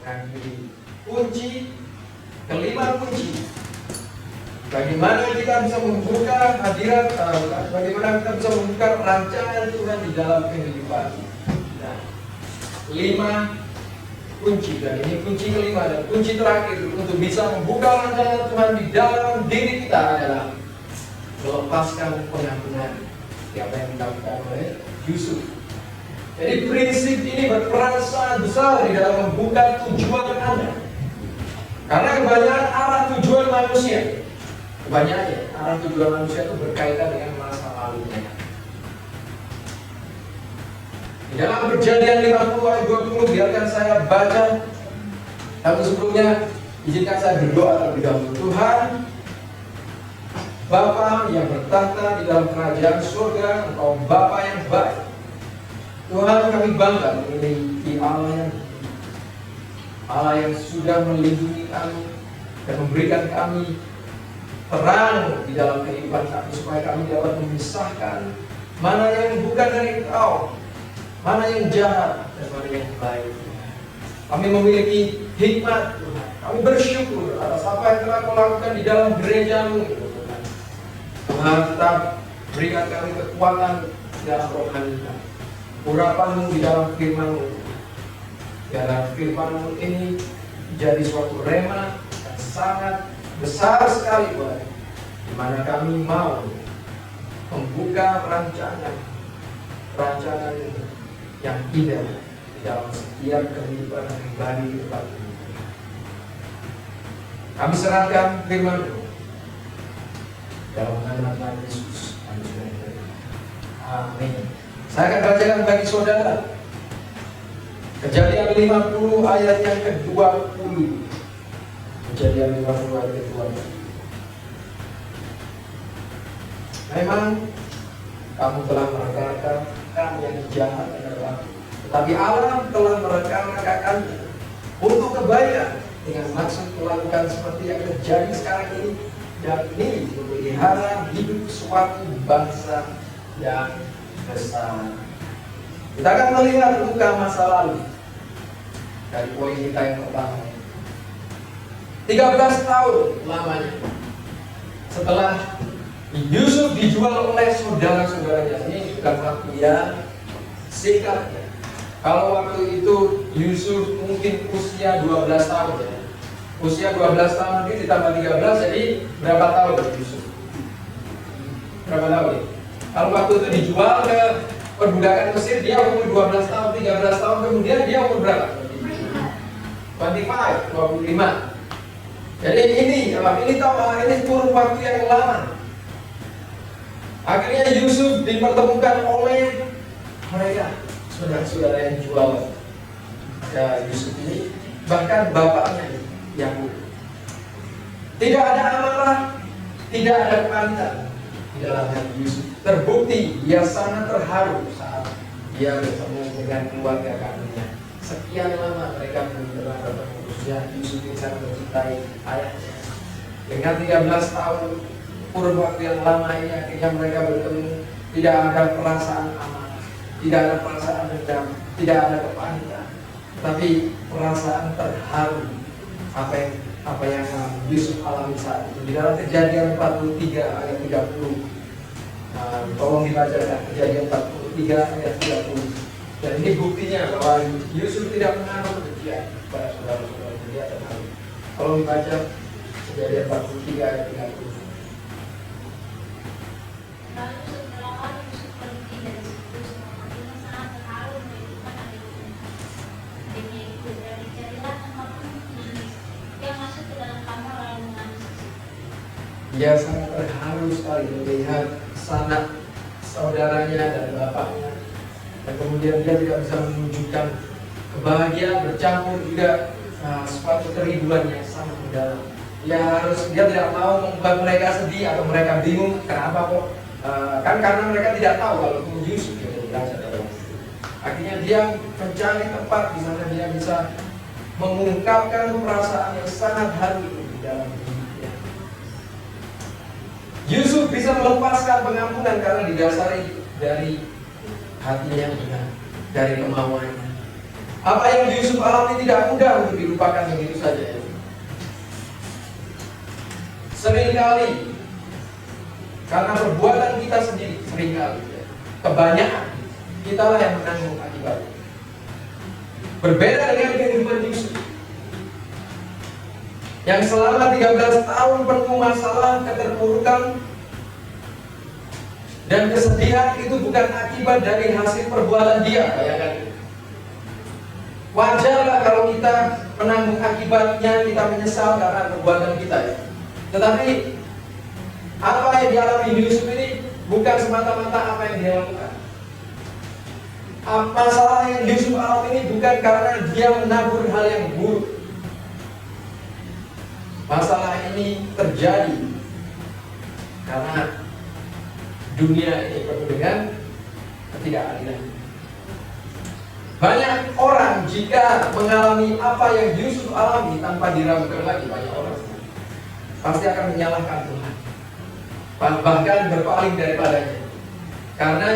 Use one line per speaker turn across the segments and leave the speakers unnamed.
mengakhiri kunci kelima. Kunci bagaimana kita bisa membuka hadirat, bagaimana kita bisa membuka rancangan Tuhan di dalam kehidupan. Nah, 5 kunci, dan ini kunci kelima dan kunci terakhir untuk bisa membuka rancangan Tuhan di dalam diri kita adalah melepaskan pengampunan. Siapa yang dilakukan oleh Yusuf. Jadi prinsip ini berperan sangat besar di dalam membuka tujuan Anda. Karena kebanyakan arah tujuan manusia, arah tujuan manusia itu berkaitan dengan masa lalunya. Di dalam Perjanjian 50 ayat 20, biarkan saya baca. Tapi sebelumnya izinkan saya berdoa terlebih dahulu. Tuhan Bapa yang bertahta di dalam kerajaan surga, Engkau Bapa yang baik. Tuhan, kami bangga memiliki Allah yang sudah melindungi kami dan memberikan kami terang di dalam kehidupan kami, supaya kami dapat memisahkan mana yang bukan dari Engkau, mana yang jahat dan mana yang baik. Kami memiliki hikmat Tuhan. Kami bersyukur atas apa yang telah Kau lakukan di dalam gereja-Mu. Tuhan, tetap berikan kami kekuatan di dalam rohani kami, urapan-Mu di dalam firman-Mu. Biarlah firman-Mu ini menjadi suatu rema yang sangat besar sekali Tuhan, di mana kami mau membuka rancangan yang indah di dalam setiap kehidupan pribadi tempat ini. Kami serahkan firman-Mu dalam nama Tuhan Yesus. Amin. Saya akan bacakan bagi saudara Kejadian 50 ayat yang ke-20. Kejadian 50 ayat ke-20. Memang kamu telah merencanakan yang jahat adalah, tetapi Allah telah merencanakan untuk kebaikan dengan maksud melakukan seperti yang terjadi sekarang ini, dan ini memelihara hidup suatu bangsa yang besar. Kita akan melihat luka masa lalu dari poin kita yang pertama. 13 tahun lamanya setelah Yusuf dijual oleh saudara-saudaranya. Ini bukan waktu yang singkat. Kalau waktu itu Yusuf mungkin usia 12 tahun ya. Usia 12 tahun ini ditambah 13, jadi berapa tahun Yusuf? Berapa tahun? Kalau waktu itu dijual ke perbudakan Mesir, dia umur 12 tahun, 13 tahun kemudian dia umur berapa? 25. Jadi ini kurun waktu yang lama. Akhirnya Yusuf dipertemukan oleh mereka, saudara-saudara yang jual ya Yusuf ini, bahkan bapaknya Yakub. Tidak ada amarah, tidak ada kepanikan di dalam hati Yusuf. Terbukti dia sangat terharu saat dia bertemu dengan keluarga kandungnya. Sekian lama mereka belum pernah bertemu. Yusuf yang sangat mencintai ayahnya. Dengan 13 tahun kurun waktu yang lama ini, akhirnya mereka bertemu. Tidak ada perasaan amarah, tidak ada perasaan dendam, tidak ada kepanikan, tapi perasaan terharu. Apa yang Yusuf alami saat itu. Di dalam Kejadian 43 ayat 30. Tolong dibacakan Kejadian 43 ayat 30. Dan ini buktinya bahwa Yusuf tidak menaruh kebencian kepada saudara-saudara dia terharu. Tolong dibaca Kejadian 43 ayat 30.
Lalu setelah Yusuf pergi dari situ, semua Madinah sangat terharu menghidupkan adiknya. Adiknya itu dari jadilah apapun menangis. Dia masuk ke dalam kamar lalu menangis.
Dia sangat terharu sekali melihat sanak saudaranya dan bapaknya, dan kemudian dia tidak bisa menunjukkan kebahagiaan bercampur juga suatu kerinduan yang sangat mendalam. Dia tidak mau membuat mereka sedih atau mereka bingung kenapa kok. Karena mereka tidak tahu kalau Yusuf yang belajar dalam itu. Akhirnya dia mencari tempat di mana dia bisa mengungkapkan perasaan yang sangat haru di dalam hidupnya. Yusuf bisa melepaskan pengampunan karena didasari dari hatinya yang benar, dari kemauannya. Apa yang Yusuf alami tidak mudah untuk dilupakan begitu saja. Seringkali karena perbuatan kita sendiri, kebanyakan kitalah yang menanggung akibatnya. Berbeda dengan kehidupan Yusuf yang selama 13 tahun penuh masalah, keterpurukan dan kesedihan itu bukan akibat dari hasil perbuatan dia. Bayangkan, wajarlah kalau kita menanggung akibatnya, kita menyesal karena perbuatan kita ya. Tetapi apa yang dialami Yusuf ini bukan semata-mata apa yang dia lakukan. Masalah yang Yusuf alami ini bukan karena dia menabur hal yang buruk. Masalah ini terjadi karena dunia ini penuh dengan ketidakadilan. Banyak orang jika mengalami apa yang Yusuf alami tanpa diragukan lagi, banyak orang pasti akan menyalahkan Tuhan, bahkan berpaling daripadanya. Karena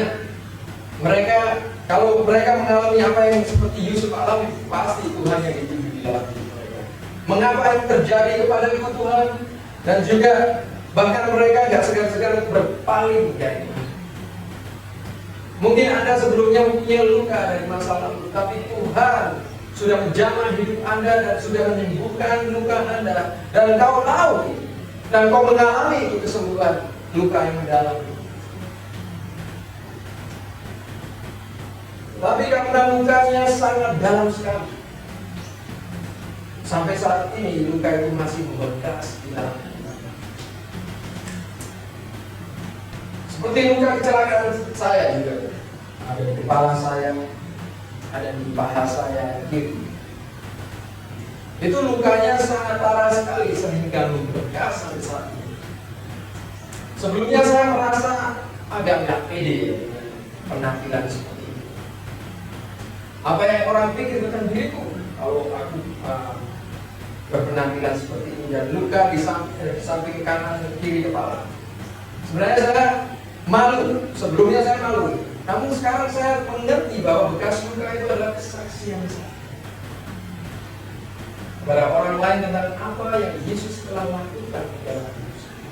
kalau mereka mengalami apa yang seperti Yusuf alami, pasti Tuhan yang dituju di dalam hidup mereka. Mengapa yang terjadi kepada Tuhan? Dan juga bahkan mereka nggak segan-segan berpaling dari Tuhan. Mungkin Anda sebelumnya punya luka dari masa lalu, tapi Tuhan sudah menjamah hidup Anda dan sudah menyembuhkan luka Anda, dan kau tahu dan kau mengalami itu kesembuhan luka yang mendalam. Tapi karena lukanya sangat dalam sekali, sampai saat ini luka itu masih membekas di dalam. Seperti luka kecelakaan saya juga, ada di kepala saya, ada di paha saya kiri. Itu lukanya sangat parah sekali sehingga membekas sampai saat ini. Sebelumnya saya merasa agak nggak pede dengan penampilan seperti ini. Apa yang orang pikir tentang diriku kalau aku berpenampilan seperti ini dan luka di samping kanan dan kiri kepala. Sebenarnya saya malu, sebelumnya saya malu. Namun sekarang saya mengerti bahwa bekas luka itu adalah kesaksian saya kepada orang lain tentang apa yang Yesus telah lakukan di dalam hidup saya.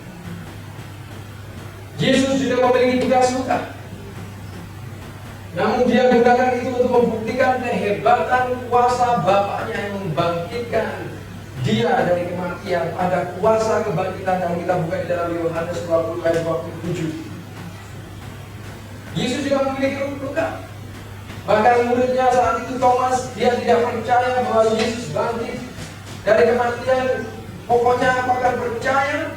Yesus juga memiliki bekas luka, namun dia gunakan itu untuk membuktikan kehebatan kuasa Bapaknya yang membangkitkan dia dari kematian. Ada kuasa kebangkitan yang kita buka di dalam Yohanes 20 ayat 27. Yesus juga memiliki luka. Bahkan muridnya saat itu Thomas, dia tidak percaya bahwa Yesus bangkit dari kematian. Pokoknya apakah percaya?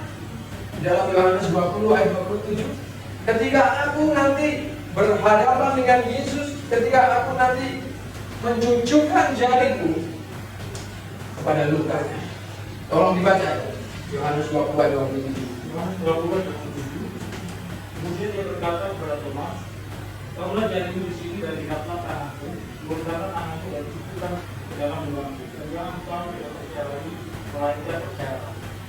Dalam Yohanes 20 ayat 27, ketika aku nanti berhadapan dengan Yesus, ketika aku nanti mencucukkan jariku kepada lukanya. Tolong dibaca Yohanes 20 ayat 27.
Yohanes 20 ayat 27. Kemudian dia berkata kepada Thomas, "Taruhlah jarimu di sini dan lihatlah tanganku, bongkarlah tanganku dan cucukkan ke dalam lubangku. Dan jangan kau tidak percaya lagi, melainkan percaya."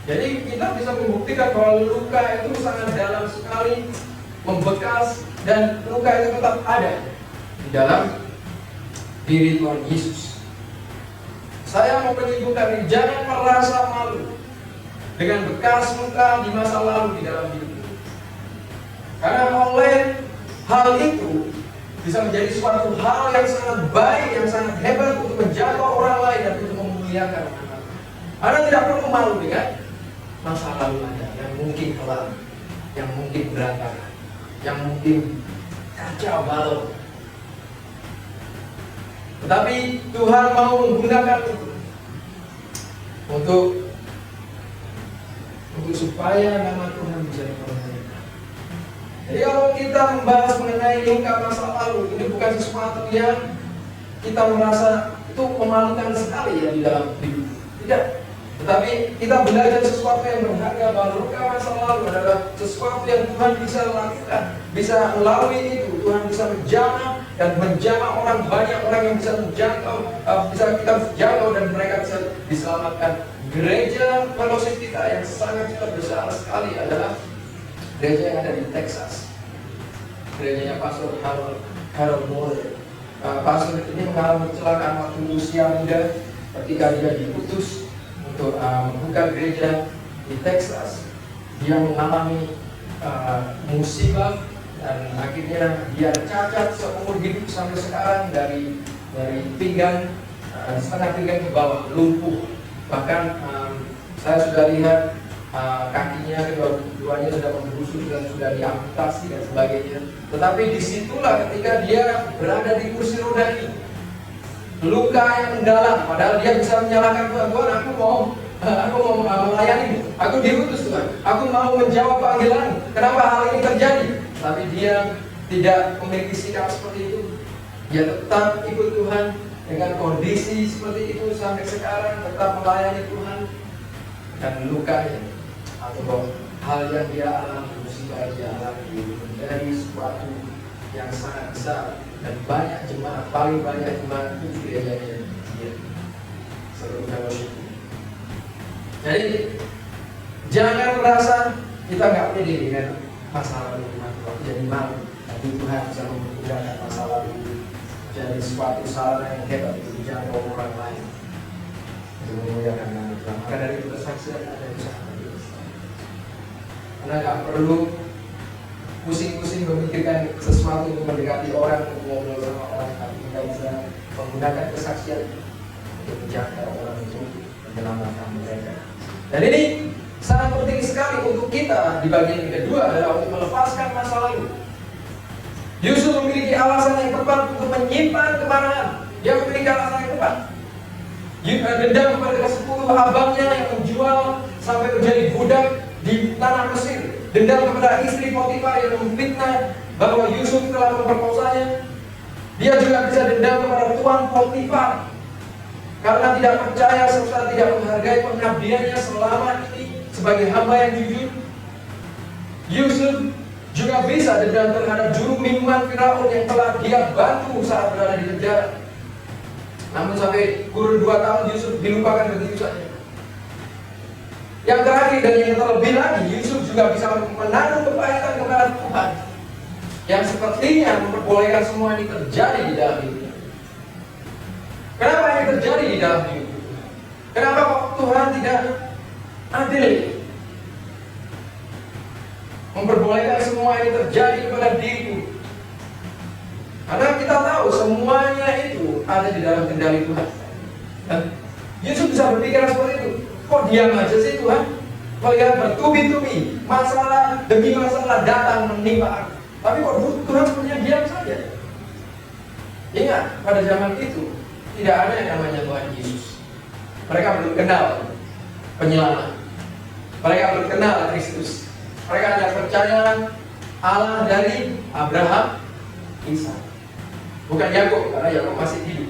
Jadi kita bisa membuktikan bahwa luka itu sangat dalam sekali, membekas, dan luka itu tetap ada di dalam diri Tuhan Yesus. Saya mau menyebutkan ini, jangan merasa malu dengan bekas luka di masa lalu di dalam hidup. Karena oleh hal itu bisa menjadi suatu hal yang sangat baik, yang sangat hebat untuk menjaga orang lain dan untuk memuliakan Anda. Anda tidak perlu malu dengan masa lalu Anda yang mungkin kelam, yang mungkin berantakan, yang mungkin kacau balau. Tetapi Tuhan mau menggunakan itu untuk supaya nama Tuhan bisa dipermuliakan. Jadi kalau kita membahas mengenai luka masa lalu, ini bukan sesuatu yang kita merasa itu memalukan sekali ya di dalam hidup. Tidak. Tetapi kita belajar sesuatu yang berharga, bahwa luka masa lalu adalah sesuatu yang Tuhan bisa lakukan, bisa melalui itu. Tuhan bisa menjamah dan menjamah orang, banyak orang yang bisa menjangkau, bisa kita jangkau dan mereka bisa diselamatkan. Gereja fellowship kita yang sangat terbesar sekali adalah gereja yang ada di Texas. Gerejanya Pastor Harold Moore. pastor ini mengalami kecelakaan waktu usia muda ketika dia diutus untuk membuka gereja di Texas. Dia mengalami musibah dan akhirnya dia cacat seumur hidup sampai sekarang dari pinggang setengah pinggang ke bawah, lumpuh. Bahkan saya sudah lihat kakinya kedua-duanya sudah membusuk dan sudah diamputasi dan sebagainya. Tetapi disitulah ketika dia berada di kursi roda ini, luka yang mendalam. Padahal dia bisa menyalahkan Tuhan, Tuhan aku mau melayani, aku diutus Tuhan, aku mau menjawab panggilan. Kenapa hal ini terjadi? Tapi dia tidak memiliki sikap seperti itu. Dia tetap ikut Tuhan dengan kondisi seperti itu sampai sekarang, tetap melayani Tuhan. Dan lukanya atau hal yang dia alami, musibah yang dia alami menjadi sesuatu yang sangat besar. Dan banyak jemaat, paling banyak jemaat itu gerejanya dia seluruh fellowship. Jadi jangan merasa kita nggak pede dengan masa lalu, jadi malu. Tapi Tuhan bisa mempergunakan masa lalu itu jadi suatu sarana yang hebat untuk dijangkau orang lain, untuk memuliakan nama Tuhan. Maka dari itu kesaksian ada di sana. Karena nggak perlu pusing-pusing memikirkan sesuatu untuk mendekati orang, untuk ngobrol sama orang, tapi kita bisa menggunakan kesaksian untuk menjaga orang itu, menyelamatkan mereka. Dan ini sangat penting sekali untuk kita di bagian yang kedua adalah untuk melepaskan masa lalu. Yusuf memiliki alasan yang tepat untuk menyimpan kemarahan. Dia memiliki alasan yang tepat. Dendam kepada ke-10 abangnya yang menjual sampai menjadi budak di tanah Mesir. Dendam kepada istri Potifar yang memfitnah bahwa Yusuf telah memperkosanya. Dia juga bisa dendam kepada tuan Potifar karena tidak percaya serta tidak menghargai pengabdiannya selama ini sebagai hamba yang jujur. Yusuf juga bisa dendam terhadap juru minuman Firaun yang telah dia bantu saat berada di penjara. Namun sampai kurun 2 tahun Yusuf dilupakan begitu saja. Yang terakhir dan yang terlebih lagi, Yusuf juga bisa menanggung kepahitan kepada Tuhan yang sepertinya memperbolehkan semua ini terjadi di dalam hidupnya. Kenapa ini terjadi di dalam hidup? Kenapa Tuhan tidak adil memperbolehkan semua ini terjadi kepada diriku? Karena kita tahu semuanya itu ada di dalam kendali Tuhan. Dan Yusuf bisa berpikir seperti itu. Kok diam aja sih Tuhan? Melihat bertubi-tubi masalah demi masalah datang menimpa aku. Tapi kok Tuhan punya diam saja? Ingat, pada zaman itu tidak ada yang namanya Tuhan Yesus. Mereka belum kenal penyelamat. Mereka belum kenal Kristus. Mereka hanya percaya Allah dari Abraham, Ishak. Bukan Yakub, karena Yakub masih hidup.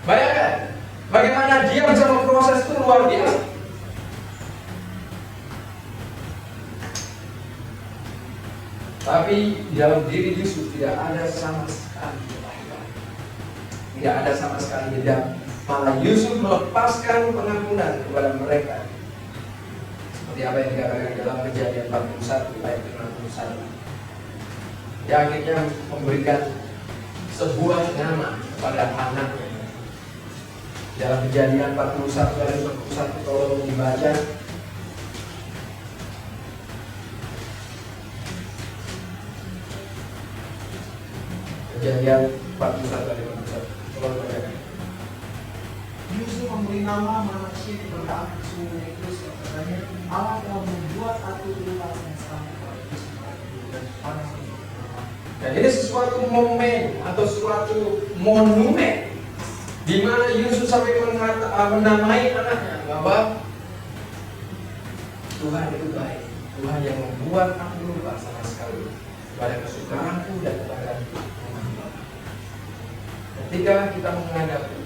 Bayangkan bagaimana dia bisa memproses itu luar biasa. Tapi di dalam diri Yusuf tidak ada sama sekali ketakutan. Tidak ada sama sekali dendam. Malah Yusuf melepaskan pengampunan kepada mereka. Seperti apa yang dikatakan dalam Kejadian 41 ayat 61. Dia akhirnya memberikan sebuah nama kepada anaknya. Dalam Kejadian 41 ayat 61 kalau dibaca, Kejadian 41 ayat 61 kalau dibaca.
Yusuf memberi nama Manasye kepada anak sulungnya itu katanya Allah telah membuat aku lupa yang sama dan panas.
Dan ini sesuatu momen atau suatu monumen di mana Yusuf sampai menamai anaknya bahwa Tuhan itu baik. Tuhan yang membuat aku lupa sama sekali pada kesukaranku dan kepada rumah Bapa. Ketika kita menghadapi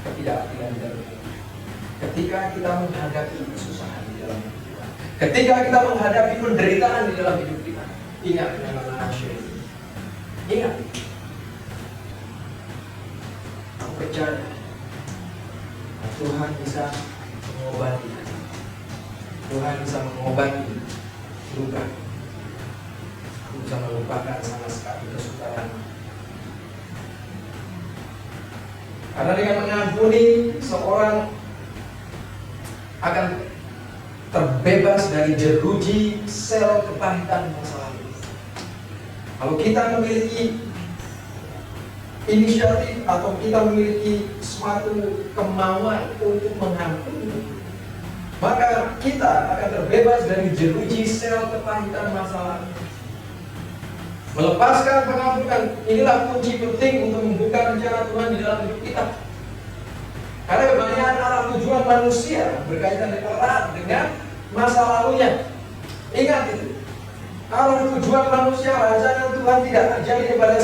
ketidakadilan di dalam hidup, ketika kita menghadapi kesusahan di dalam hidup kita, ketika kita menghadapi penderitaan di dalam hidup kita, ingat dengan Manasye. Ingat, aku percaya Tuhan bisa mengobati. Tuhan bisa mengobati luka. Aku bisa melupakan sama sekali kesukaran. Karena dengan mengampuni, seorang akan terbebas dari jeruji sel kepahitan masa lalu. Kalau kita memiliki inisiatif atau kita memiliki suatu kemauan untuk mengampuni, maka kita akan terbebas dari jeruji sel kepahitan masa lalu. Melepaskan pengampunan, inilah kunci penting untuk membuka rencana Tuhan di dalam hidup kita. Karena kebanyakan arah tujuan manusia berkaitan erat dengan masa lalunya. Ingat itu. Arah tujuan manusia, rancangan Tuhan tidak terjadi kepada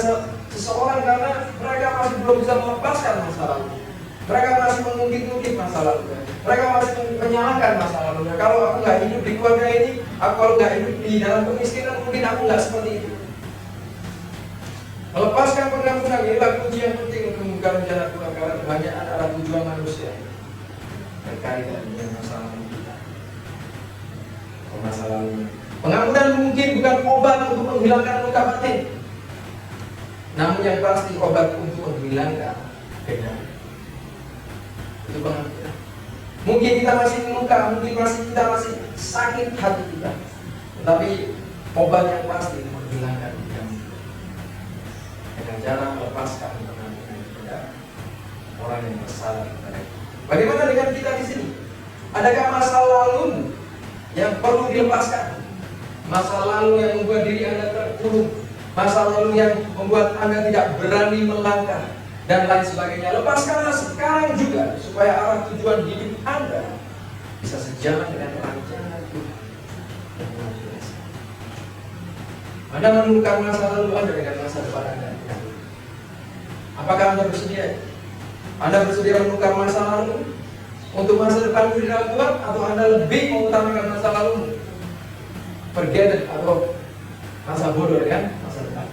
seseorang karena mereka masih belum bisa melepaskan masa lalu. Mereka masih mengungkit-ungkit masa lalunya. Mereka masih menyalahkan masa lalunya. Kalau aku nggak hidup di keluarga ini, aku kalau nggak hidup di dalam kemiskinan, mungkin aku nggak seperti itu. Melepaskan pengampunan inilah kunci yang penting untuk membuka rencana Tuhan, karena kebanyakan arah tujuan manusia berkaitan dengan masa lalu kita. Masa lalu. Pengampunan mungkin bukan obat untuk menghilangkan luka batin, namun yang pasti obat untuk menghilangkan dendam. Itu pengampunan. Mungkin kita masih luka, mungkin kita masih sakit hati kita, tetapi obat yang pasti menghilangkan dendam dengan cara melepaskan pengampunan kepada orang yang bersalah kepada kita. Bagaimana dengan kita di sini? Adakah masa lalu yang perlu dilepaskan? Masa lalu yang membuat diri Anda terkurung, masa lalu yang membuat Anda tidak berani melangkah, dan lain sebagainya. Lepaskanlah sekarang juga, supaya arah tujuan hidup Anda bisa sejalan dengan rancangan Tuhan. Anda menukar masa lalu Anda dengan masa depan Anda. Apakah Anda bersedia? Anda bersedia menukar masa lalu untuk masa depan di dalam Tuhan, atau Anda lebih mengutamakan masa lalu? Forget atau masa bodoh kan, masa depan.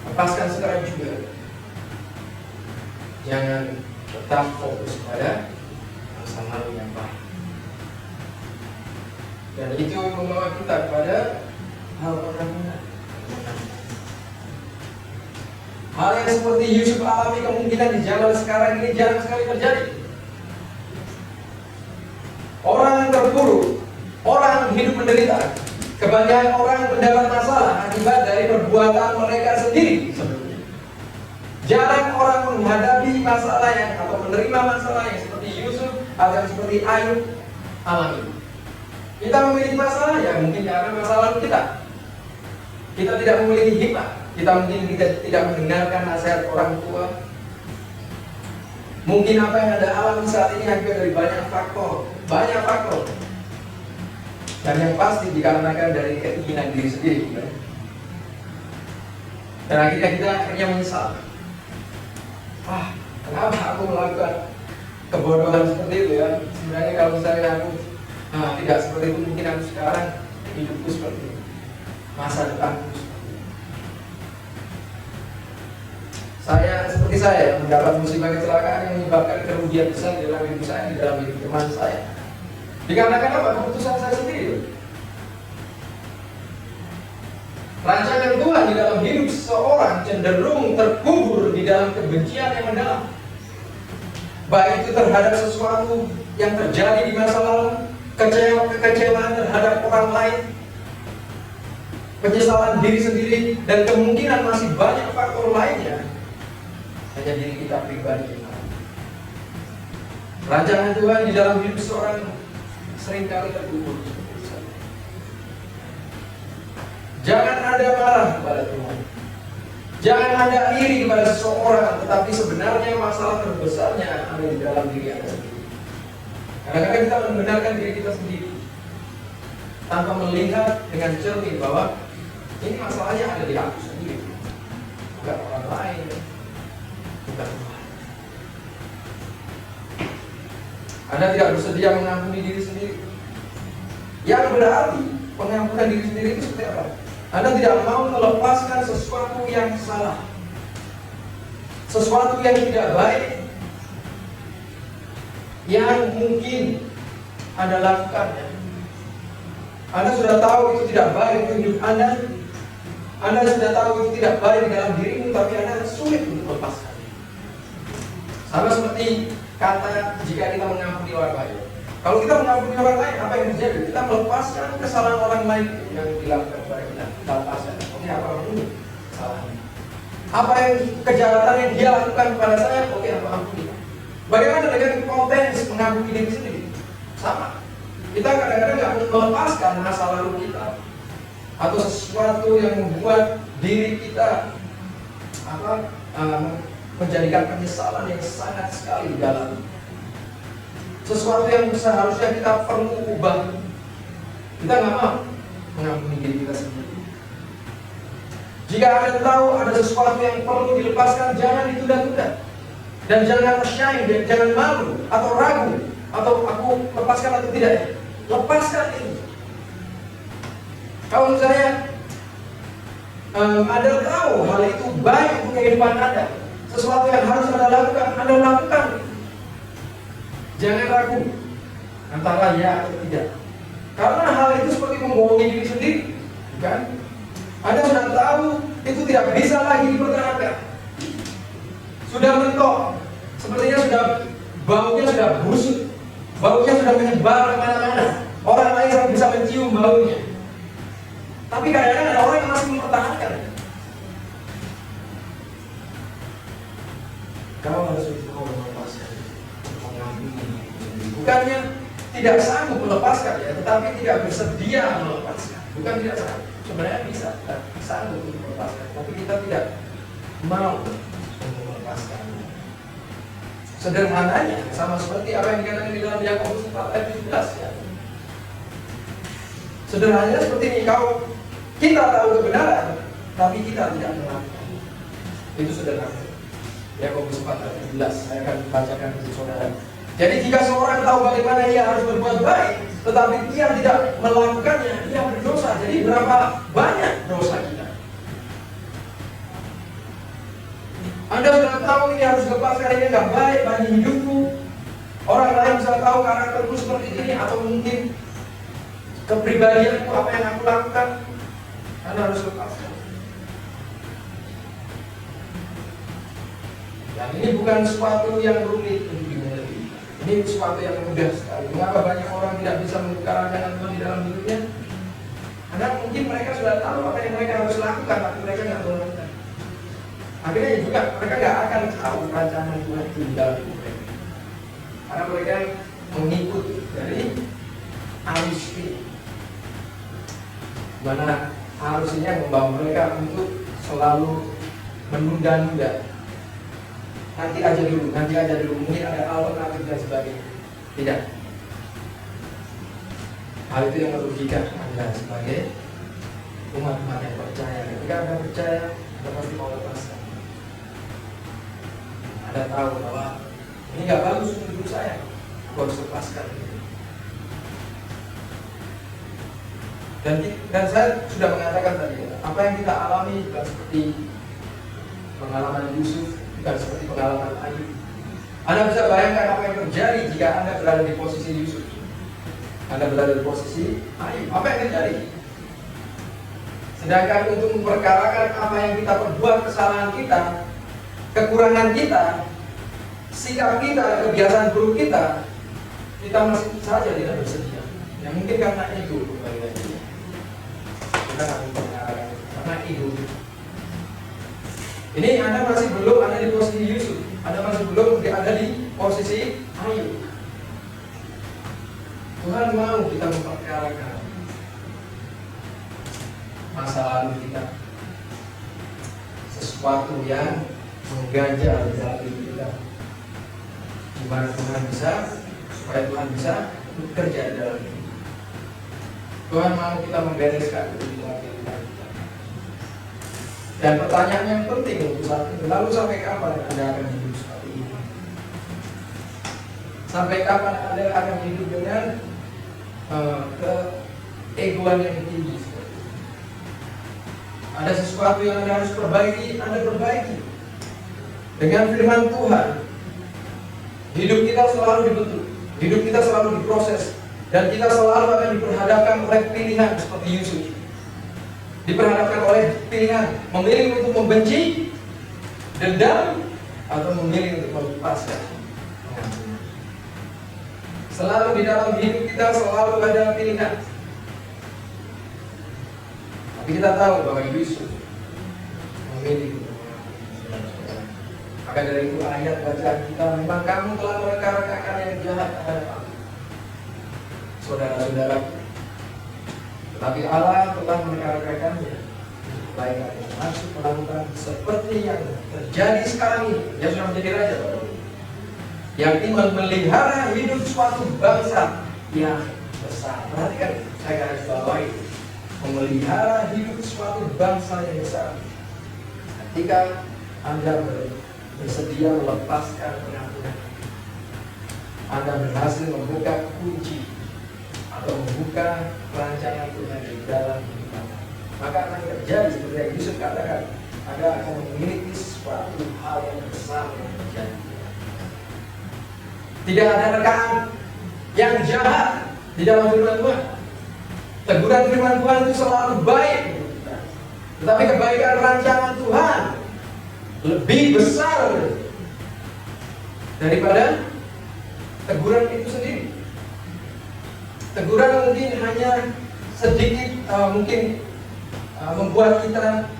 Lepaskan sekarang juga. Jangan tetap fokus pada masa lalu yang baik. Dan itu membawa kita kepada hal pengampunan. Hal yang seperti Yusuf alami kemungkinan di zaman sekarang ini jarang sekali terjadi. Orang terpuruk, orang hidup menderita. Kebanyakan orang mendapat masalah akibat dari perbuatan mereka sendiri sebelumnya. Jarang orang menghadapi masalah yang atau menerima masalah yang seperti Yusuf atau seperti Ayub alami. Kita memiliki masalah ya mungkin karena masa lalu kita. Kita tidak memiliki hikmah. Kita mungkin tidak mendengarkan nasihat orang tua. Mungkin apa yang Anda alami saat ini akibat dari banyak faktor. Dan yang pasti dikarenakan dari keinginan diri sendiri. Dan akhirnya kita menyesal. Kenapa aku melakukan kebodohan seperti itu ya? Sebenarnya kalau misalnya aku tidak seperti itu, mungkin aku sekarang hidupku seperti itu, masa depanku seperti itu. Seperti saya mendapat musibah kecelakaan yang menyebabkan kerugian besar di dalam hidup saya, di dalam hidup teman saya. Dikarenakan apa? Keputusan saya sendiri. Rancangan Tuhan di dalam hidup seseorang cenderung terkubur di dalam kebencian yang mendalam. Baik itu terhadap sesuatu yang terjadi di masa lalu, kekecewaan terhadap orang lain, penyesalan diri sendiri, dan kemungkinan masih banyak faktor lainnya. Hanya diri kita pribadi. Rancangan Tuhan di dalam hidup seseorang seringkali terkubur. Jangan Anda marah kepada Tuhan. Jangan Anda iri kepada seseorang, tetapi sebenarnya masalah terbesarnya ada di dalam diri Anda sendiri. Kadang-kadang kita membenarkan diri kita sendiri tanpa melihat dengan cermin bahwa ini masalahnya ada di aku sendiri, bukan orang lain, bukan Tuhan. Anda tidak bersedia mengampuni diri sendiri. Yang berarti pengampunan diri sendiri itu seperti apa? Anda tidak mau melepaskan sesuatu yang salah, sesuatu yang tidak baik yang mungkin Anda lakukan. Anda sudah tahu itu tidak baik untuk hidup Anda. Anda sudah tahu itu tidak baik di dalam dirimu, tapi Anda sulit untuk melepaskan. Sama seperti kata jika kita mengampuni orang lain. Kalau kita mengampuni orang lain, apa yang terjadi? Kita melepaskan kesalahan orang lain yang dilakukan kepada kita. Kita lepaskan. Oke, apa ini kesalahannya? Apa yang kejahatan yang dia lakukan kepada saya? Oke, aku ampuni. Bagaimana dengan konteks mengampuni diri sendiri? Sama. Kita kadang-kadang nggak melepaskan masa lalu kita atau sesuatu yang membuat diri kita menjadikan penyesalan yang sangat sekali dalam sesuatu yang seharusnya kita perlu ubah. Kita nggak mau mengampuni diri kita sendiri. Jika Anda tahu ada sesuatu yang perlu dilepaskan, jangan ditunda-tunda. Dan jangan shy, dan jangan malu atau ragu atau aku lepaskan atau tidak. Lepaskan ini. Kalau misalnya Anda tahu hal itu baik untuk kehidupan Anda, sesuatu yang harus Anda lakukan, Anda lakukan. Jangan ragu antara ya atau tidak. Karena hal itu seperti membohongi diri sendiri, bukan? Anda sudah tahu itu tidak bisa lagi dipertahankan. Sudah mentok, sepertinya sudah baunya sudah busuk, baunya sudah menyebar kemana-mana. Orang lain sampai bisa mencium baunya. Tapi kadang-kadang ada orang yang masih mempertahankan. Kamu harus mau melepaskan, mengampuni. Bukannya tidak sanggup melepaskan ya, tetapi tidak bersedia melepaskan. Bukan tidak sanggup, sebenarnya bisa, sanggup untuk melepaskan, tapi kita tidak mau untuk melepaskan. Sederhananya, sama seperti apa yang dikatakan di dalam Yakobus 4 ayat 17 ya. Sederhananya seperti ini, kita tahu kebenaran, tapi kita tidak melakukan. Itu sederhana. Yakobus 4 ayat 17, saya akan bacakan untuk saudara. Jadi jika seorang tahu bagaimana ia harus berbuat baik, tetapi dia tidak melakukannya, dia berdosa. Jadi berapa banyak dosa kita? Anda sudah tahu ini harus lepaskan, ini nggak baik bagi hidupku. Orang lain bisa tahu karakterku seperti ini, atau mungkin kepribadianku, apa yang aku lakukan. Anda harus lepaskan. Dan ini bukan sesuatu yang rumit untuk dimiliki. Ini sesuatu yang mudah sekali. Mengapa banyak orang tidak bisa mengutarakan Tuhan di dalam hidupnya? Karena mungkin mereka sudah tahu apa yang mereka harus lakukan, tapi mereka nggak melakukan. Akhirnya juga mereka nggak akan tahu rancangan Tuhan itu di dalam hidup mereka. Karena mereka mengikut dari arus ini, mana arus ini yang membawa mereka untuk selalu menunda-nunda. Nanti aja dulu, mungkin ada alternatif dan sebagainya. Tidak. Hal itu yang merugikan Anda sebagai umat-umat yang percaya. Ketika Anda percaya, Anda pasti mau lepaskan. Anda tahu bahwa ini nggak bagus untuk hidup saya, aku harus lepaskan. Dan saya sudah mengatakan tadi, apa yang kita alami bukan seperti pengalaman Yusuf, bukan seperti pengalaman Ayub. Anda bisa bayangkan apa yang terjadi jika Anda berada di posisi Yusuf. Anda berada di posisi Ayub. Apa yang terjadi? Sedangkan untuk memperkarakan apa yang kita perbuat, kesalahan kita, kekurangan kita, sikap kita, kebiasaan buruk kita masih saja tidak bersedia. Ya mungkin karena ego, kita akan memperkarakan karena ego. Ini Anda masih belum ada di posisi Yusuf, Anda masih belum ada di posisi Ayub. Tuhan mau kita memperkarakan masa lalu kita, sesuatu yang mengganjal di dalam hidup kita. Gimana Tuhan bisa, supaya Tuhan bisa bekerja di dalam hidup. Tuhan mau kita membereskan di dalam hidup kita. Dan pertanyaan yang penting untuk saat ini, lalu sampai kapan Anda akan hidup seperti ini? Sampai kapan Anda akan hidup dengan keegoan yang tinggi? Ada sesuatu yang Anda harus perbaiki, Anda perbaiki. Dengan firman Tuhan, hidup kita selalu dibentuk, hidup kita selalu diproses, dan kita selalu akan diperhadapkan oleh pilihan seperti Yusuf. Diperhadapkan oleh pilihan memilih untuk membenci, dendam, atau memilih untuk melepaskan. Selalu di dalam hidup kita selalu ada pilihan. Tapi kita tahu bahwa Yusuf memilih untuk mengampuni. Maka dari itu ayat bacaan kita, memang kamu telah merekarekakan yang jahat terhadap aku, saudara-saudara. Tetapi Allah telah merekarekakannya baik yang maksud melakukan seperti yang terjadi sekarang ini. Dia sudah menjadi raja, yang ingin memelihara hidup suatu bangsa yang besar. Perhatikan, saya garis bawahi, memelihara hidup suatu bangsa yang besar. Ketika Anda bersedia melepaskan pengampunan, Anda berhasil membuka kunci atau membuka rancangan Tuhan di dalam hidup Anda. Maka akan terjadi seperti yang Yusuf katakan, Anda akan memiliki suatu hal yang besar yang terjadi. Tidak ada rekaan yang jahat di dalam firman Tuhan. Teguran firman Tuhan itu selalu baik, tetapi kebaikan rancangan Tuhan lebih besar daripada teguran itu sendiri. Teguran mungkin hanya sedikit membuat kita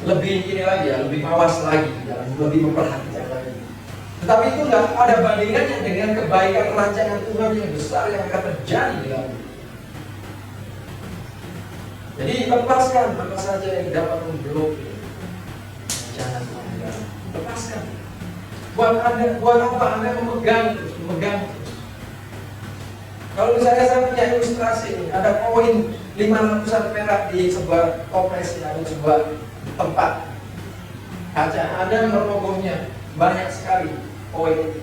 lebih lebih mawas lagi, lebih memperhatikan lagi. Tetapi itu nggak ada bandingannya dengan kebaikan rancangan Tuhan yang besar yang akan terjadi di dalam hidup. Jadi lepaskan apa saja yang dapat memblokir rancangan Tuhan. Lepaskan. Buat apa Anda memegang terus. Kalau misalnya saya punya ilustrasi ini, ada koin 500-an perak di sebuah toples atau sebuah tempat kaca, ada merogohnya banyak sekali koin.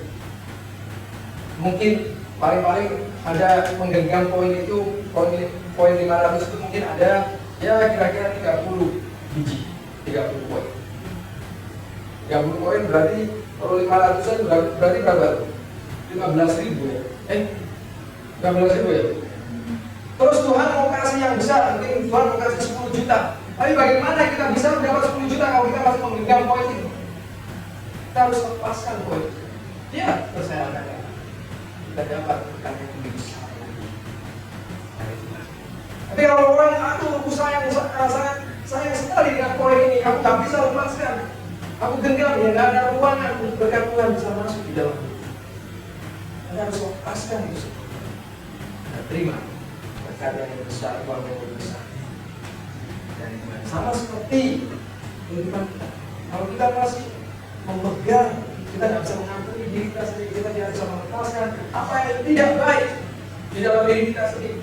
Mungkin paling ada menggenggam koin itu, koin 500 itu mungkin ada ya kira-kira 30 biji, 30 koin. 30 koin berarti kalau 500-an berarti berapa? 15.000 ya? 15.000 ya? Terus Tuhan mau kasih yang besar, mungkin Tuhan mau kasih 10 juta. Tapi bagaimana kita bisa mendapat 10 juta kalau kita masih menggenggam koin itu? Kita harus lepaskan koin. Ya, percaya kita dapat bukan yang lebih besar. Tapi kalau orang, aku sayang sekali dengan koin ini, aku tak bisa lepaskan. Aku genggam, ya nggak ada ruangan untuk berkat Tuhan bisa masuk di dalam. Anda harus lepaskan itu. Terima berkat yang besar, uang yang besar. Dan sama seperti kehidupan kita. Kalau kita masih memegang, kita tidak bisa mengampuni diri kita sendiri, kita tidak bisa melepaskan apa yang tidak baik di dalam diri kita sendiri.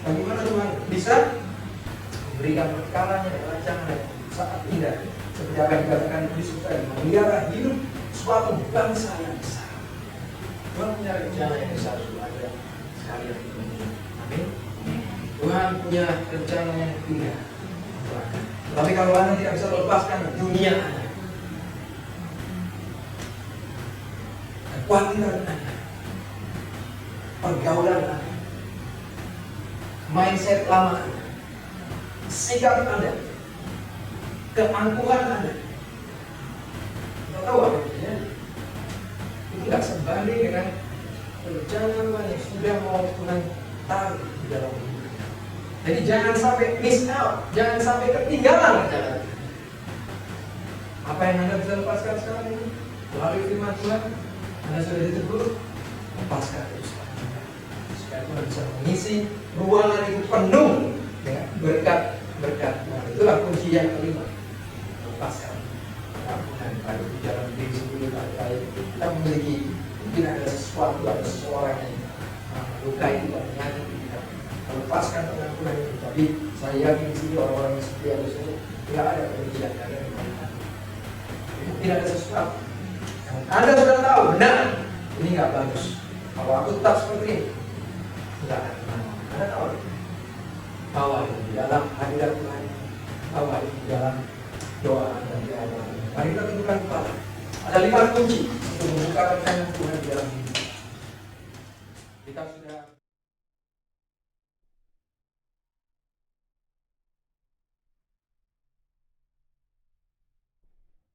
Bagaimana Tuhan bisa memberikan perkara yang rancangan yang sangat indah, seperti apa yang dikatakan Yusuf tadi, memelihara hidup suatu bangsa yang besar. Tuhan punya rencana yang besar ada sekalian. Amin. Tuhan punya rencana yang indah. Tapi kalau Anda tidak bisa melepaskan dunia Anda, kekhawatiran Anda, pergaulan Anda, mindset lama Anda, sikap Anda, keangkuhan Anda, kita tahu apa ya? Itu tidak sebanding dengan rencana Tuhan yang sudah mau Tuhan taruh di dalam hidup. Jadi jangan sampai miss out, jangan sampai ketinggalan rencana. Apa yang Anda bisa lepaskan sekarang ini melalui firman Tuhan, Anda sudah ditegur, lepaskan itu supaya Tuhan bisa mengisi ruangan itu penuh dengan berkat Tuhan. Itulah kunci yang kelima, lepaskan pengampunan baik di dalam diri sendiri. Kita memiliki mungkin ada sesuatu atau seseorang yang lukai kita, menyakiti kita, melepaskan pengampunan itu. Tapi saya yakin di sini orang-orang yang setia di sini tidak ada kebencian, tidak ada kebaikan. Tidak ada sesuatu yang Anda sudah tahu benar ini nggak bagus. Kalau aku tetap seperti ini, tidak akan kemana. Anda tahu bahwa di dalam hadirat Tuhan, bahwa di dalam doa Anda di awal. Mari kita tundukkan kepala. Ada 5 kunci untuk membuka rencana Tuhan di dalam hidup kita. Sudah